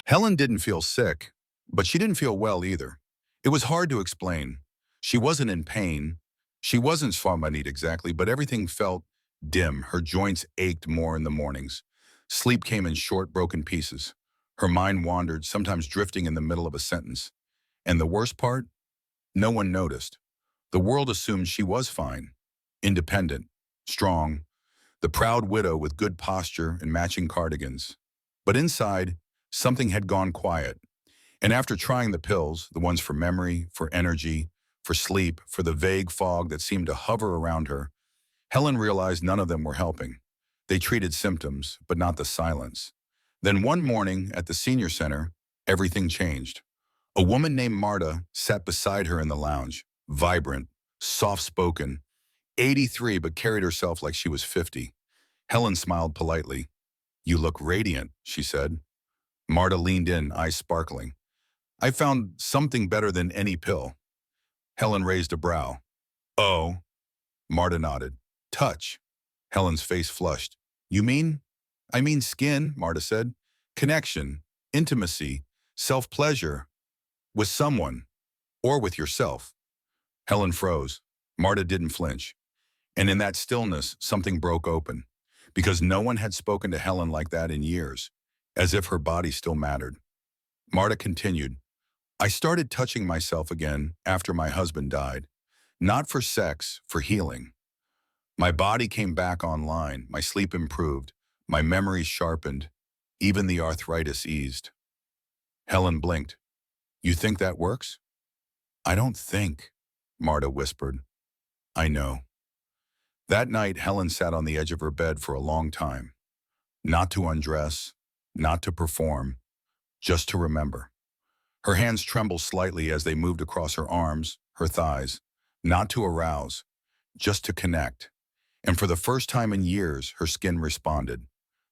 Helen didn't feel sick, but she didn't feel well either. It was hard to explain. She wasn't in pain. She wasn't swamanit exactly, but everything felt dim. Her joints ached more in the mornings. Sleep came in short, broken pieces. Her mind wandered, sometimes drifting in the middle of a sentence. And the worst part? No one noticed. The world assumed she was fine, independent, strong, the proud widow with good posture and matching cardigans. But inside, something had gone quiet. And after trying the pills, the ones for memory, for energy, for sleep, for the vague fog that seemed to hover around her, Helen realized none of them were helping. They treated symptoms, but not the silence. Then one morning at the senior center, everything changed. A woman named Marta sat beside her in the lounge, vibrant, soft-spoken, 83 but carried herself like she was 50. Helen smiled politely. "You look radiant," she said. Marta leaned in, eyes sparkling. "I found something better than any pill." Helen raised a brow. "Oh," Marta nodded. "Touch." Helen's face flushed. "You mean?" "I mean skin," Marta said. "Connection, intimacy, self-pleasure, with someone, or with yourself." Helen froze. Marta didn't flinch. And in that stillness, something broke open, because no one had spoken to Helen like that in years, as if her body still mattered. Marta continued, "I started touching myself again after my husband died. Not for sex, for healing. My body came back online, my sleep improved, my memories sharpened, even the arthritis eased." Helen blinked. "You think that works?" "I don't think," Marta whispered. "I know." That night, Helen sat on the edge of her bed for a long time. Not to undress, not to perform, just to remember. Her hands trembled slightly as they moved across her arms, her thighs, not to arouse, just to connect. And for the first time in years, her skin responded.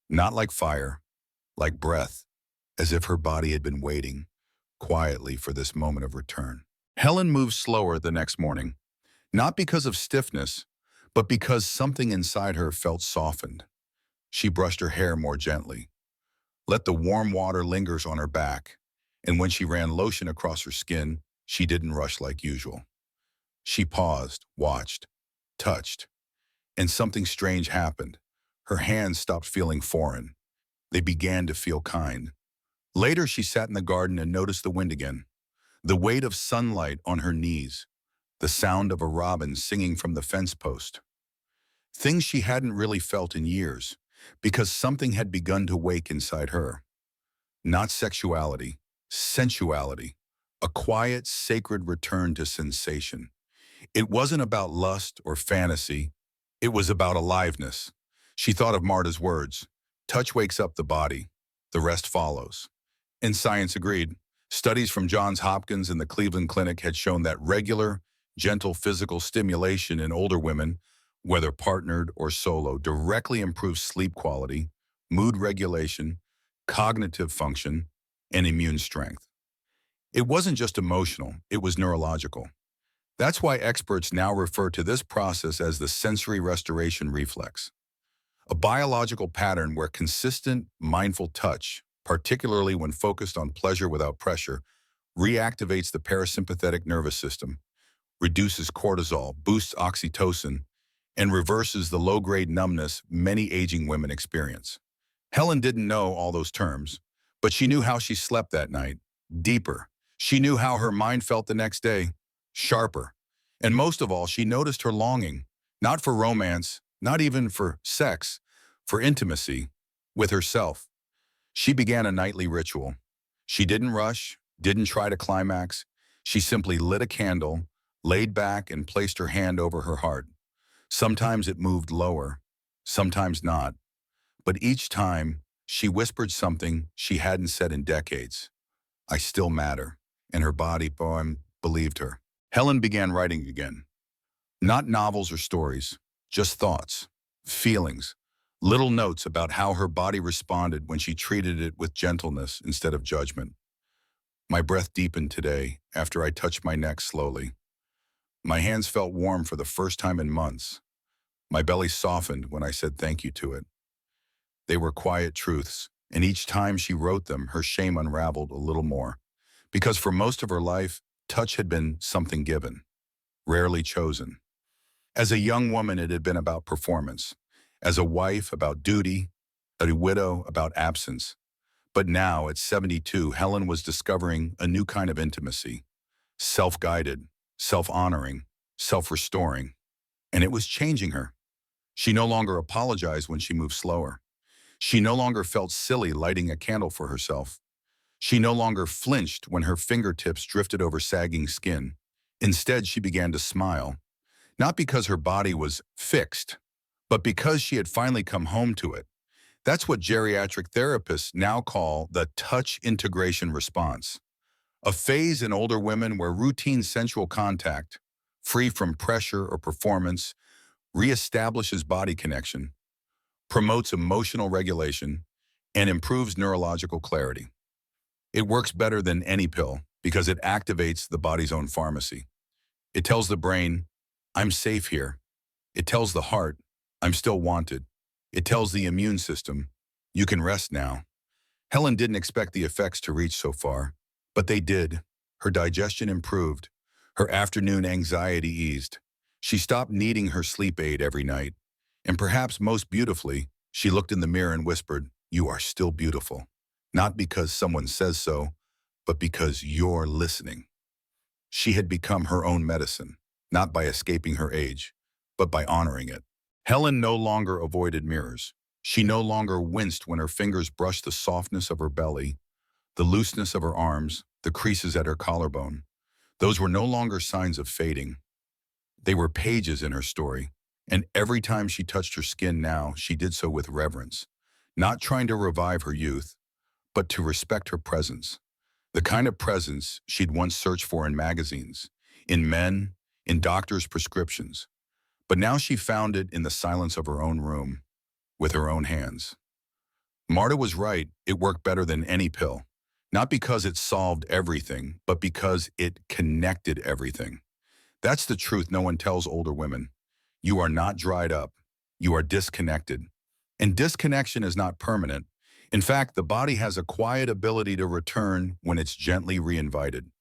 Not like fire, like breath, as if her body had been waiting quietly for this moment of return. Helen moved slower the next morning, not because of stiffness, but because something inside her felt softened. She brushed her hair more gently, let the warm water linger on her back, and when she ran lotion across her skin, she didn't rush like usual. She paused, watched, touched, and something strange happened. Her hands stopped feeling foreign. They began to feel kind. Later, she sat in the garden and noticed the wind again, the weight of sunlight on her knees, the sound of a robin singing from the fence post. Things she hadn't really felt in years, because something had begun to wake inside her. Not sexuality, sensuality, a quiet, sacred return to sensation. It wasn't about lust or fantasy. It was about aliveness. She thought of Marta's words. Touch wakes up the body. The rest follows. And science agreed. Studies from Johns Hopkins and the Cleveland Clinic had shown that regular, gentle physical stimulation in older women, whether partnered or solo, directly improves sleep quality, mood regulation, cognitive function, and immune strength. It wasn't just emotional, it was neurological. That's why experts now refer to this process as the sensory restoration reflex, a biological pattern where consistent, mindful touch, particularly when focused on pleasure without pressure, reactivates the parasympathetic nervous system, reduces cortisol, boosts oxytocin, and reverses the low-grade numbness many aging women experience. Helen didn't know all those terms, but she knew how she slept that night, deeper. She knew how her mind felt the next day, sharper. And most of all, she noticed her longing, not for romance, not even for sex, for intimacy, with herself. She began a nightly ritual. She didn't rush, didn't try to climax. She simply lit a candle, laid back, and placed her hand over her heart. Sometimes it moved lower, sometimes not. But each time, she whispered something she hadn't said in decades. "I still matter." And her body, poem, believed her. Helen began writing again. Not novels or stories, just thoughts, feelings, little notes about how her body responded when she treated it with gentleness instead of judgment. "My breath deepened today after I touched my neck slowly. My hands felt warm for the first time in months. My belly softened when I said thank you to it." They were quiet truths, And each time she wrote them, her shame unraveled a little more. Because for most of her life, touch had been something given, rarely chosen. As a young woman, it had been about performance. As a wife, about duty. A widow, about absence. But now, at 72, Helen was discovering a new kind of intimacy. Self-guided, self-honoring, self-restoring. And it was changing her. She no longer apologized when she moved slower. She no longer felt silly lighting a candle for herself. She no longer flinched when her fingertips drifted over sagging skin. Instead, she began to smile, not because her body was fixed, but because she had finally come home to it. That's what geriatric therapists now call the touch integration response, a phase in older women where routine sensual contact, free from pressure or performance, reestablishes body connection, promotes emotional regulation, and improves neurological clarity. It works better than any pill because it activates the body's own pharmacy. It tells the brain, I'm safe here. It tells the heart, I'm still wanted. It tells the immune system, you can rest now. Helen didn't expect the effects to reach so far, but they did. Her digestion improved. Her afternoon anxiety eased. She stopped needing her sleep aid every night. And perhaps most beautifully, she looked in the mirror and whispered, you are still beautiful. Not because someone says so, but because you're listening. She had become her own medicine, not by escaping her age, but by honoring it. Helen no longer avoided mirrors. She no longer winced when her fingers brushed the softness of her belly, the looseness of her arms, the creases at her collarbone. Those were no longer signs of fading. They were pages in her story, and every time she touched her skin now, she did so with reverence, not trying to revive her youth, but to respect her presence. The kind of presence she'd once searched for in magazines, in men, in doctors' prescriptions. But now she found it in the silence of her own room, with her own hands. Marta was right, it worked better than any pill. Not because it solved everything, but because it connected everything. That's the truth no one tells older women. You are not dried up. You are disconnected. And disconnection is not permanent. In fact, the body has a quiet ability to return when it's gently reinvited.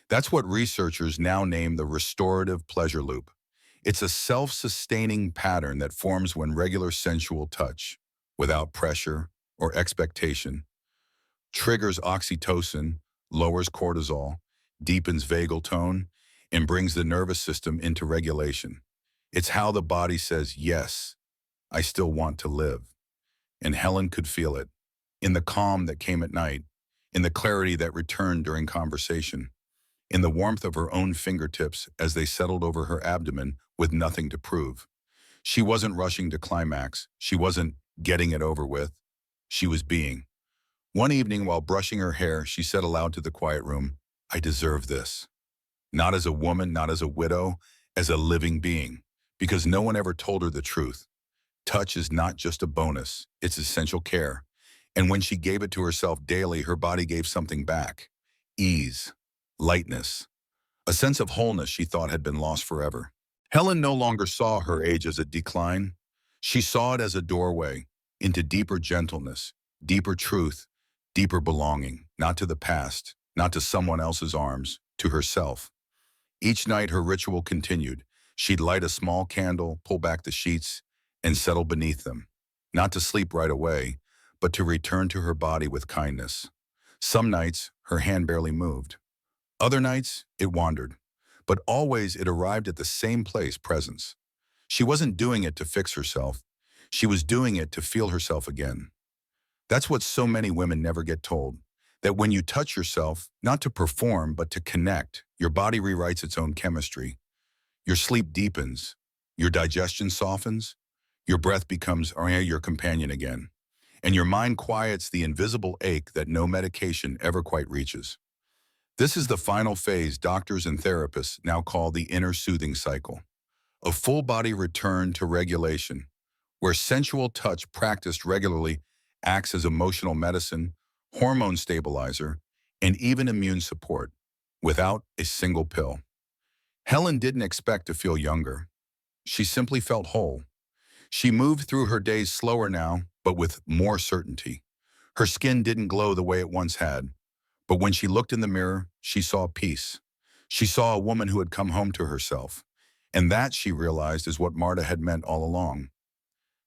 That's what researchers now name the restorative pleasure loop. It's a self-sustaining pattern that forms when regular sensual touch, without pressure or expectation, triggers oxytocin, lowers cortisol, deepens vagal tone, and brings the nervous system into regulation. It's how the body says, yes, I still want to live. And Helen could feel it, in the calm that came at night, in the clarity that returned during conversation, in the warmth of her own fingertips as they settled over her abdomen with nothing to prove. She wasn't rushing to climax. She wasn't getting it over with. She was being. One evening while brushing her hair, she said aloud to the quiet room, I deserve this. Not as a woman, not as a widow, as a living being. Because no one ever told her the truth. Touch is not just a bonus, it's essential care. And when she gave it to herself daily, her body gave something back. Ease, lightness, a sense of wholeness she thought had been lost forever. Helen no longer saw her age as a decline. She saw it as a doorway into deeper gentleness, deeper truth, deeper belonging, not to the past, not to someone else's arms, to herself. Each night her ritual continued. She'd light a small candle, pull back the sheets, and settle beneath them. Not to sleep right away, but to return to her body with kindness. Some nights, her hand barely moved. Other nights, it wandered. But always it arrived at the same place, presence. She wasn't doing it to fix herself. She was doing it to feel herself again. That's what so many women never get told. That when you touch yourself, not to perform, but to connect, your body rewrites its own chemistry. Your sleep deepens. Your digestion softens. Your breath becomes your companion again. And your mind quiets the invisible ache that no medication ever quite reaches. This is the final phase doctors and therapists now call the inner soothing cycle. A full-body return to regulation, where sensual touch practiced regularly acts as emotional medicine, hormone stabilizer, and even immune support, without a single pill. Helen didn't expect to feel younger. She simply felt whole. She moved through her days slower now, but with more certainty. Her skin didn't glow the way it once had, but when she looked in the mirror, she saw peace. She saw a woman who had come home to herself. And that, she realized, is what Marta had meant all along.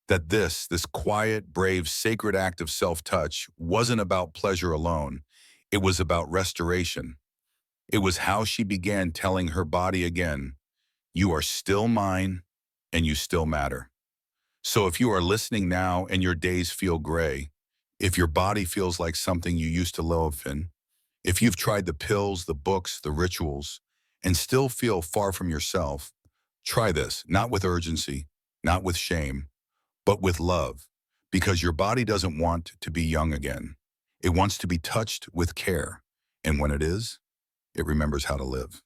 That this quiet, brave, sacred act of self-touch wasn't about pleasure alone. It was about restoration. It was how she began telling her body again, you are still mine and you still matter. So if you are listening now and your days feel gray, if your body feels like something you used to loathe in, if you've tried the pills, the books, the rituals, and still feel far from yourself, try this, not with urgency, not with shame, but with love, because your body doesn't want to be young again. It wants to be touched with care. And when it is, it remembers how to live.